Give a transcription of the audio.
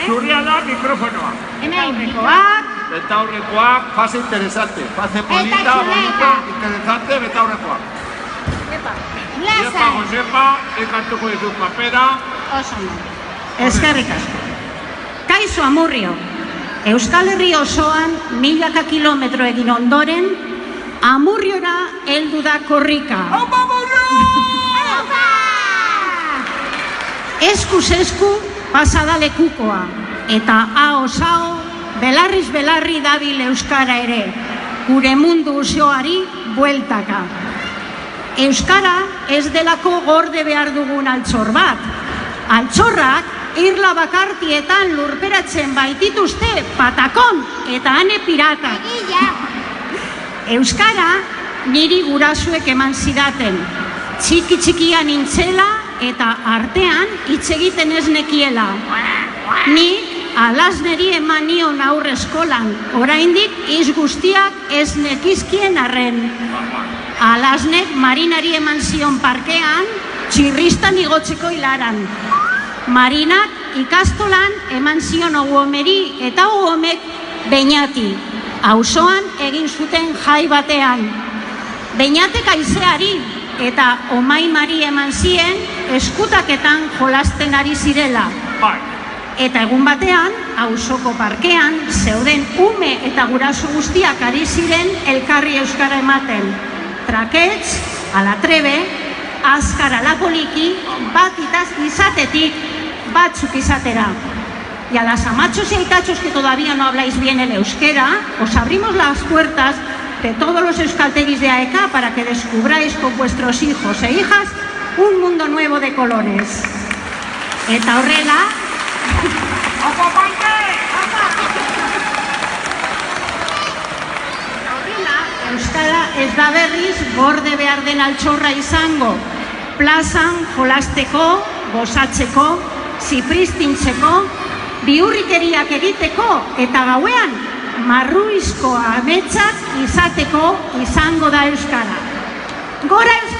Zuria da mikrofonoa. Betaurrekoak, fase interesante. Fase polita, bonita, interesante, betaurrekoak. Iepa, Josepa, ekartuko ditut papera. Eskerrik asko. Kaixo Amurrio, Euskal Herri osoan milaka kilometro egin ondoren, Amurriora heldu da korrika. Aupa, Amurrio! Eskuz esku pasada lekukoa, eta hao-sao, belarriz belarri dabil Euskara ere, gure mundu osoari bueltaka. Euskara ez delako gorde behar dugun altxor bat. Altxorrak irla bakartietan lurperatzen baitituzte patakon eta ane piratak. Euskara niri gurasuek eman zidaten, txiki-txikia nintzela eta artean hitz egiten ez nekiela. Nik alasneri eman nion aurre eskolan, oraindik hitz guztiak ez nekizkien arren. Alasnek Marinari eman zion parkean, txirristan igotzeko hilaran. Marinak ikastolan eman zion Ogomeri eta Ogomek Beñati. Auzoan egin zuten jai batean. Beñatek aizeari eta Omaimari eman zien eskutaketan jolasten ari zirela. Eta egun batean, auzoko parkean, zeuden ume eta guraso guztiak ari ziren elkarri euskara ematen. Trakets, ala trebe, azkar ala poliki, bat izatetik, batzuk izatera. Y a las amachos y aitachos que todavía no habláis bien el euskera, os abrimos las puertas de todos los euskaltegis de AEK para que descubráis con vuestros hijos e hijas un mundo nuevo de colores. Eta horrela... Euskara ez da berriz gorde behar den altxorra izango. Plazan jolasteko, gozatzeko, zipristintzeko, bihurrikeriak egiteko eta gauean marruizko ametsak izateko izango da Euskara. Gora Euskara!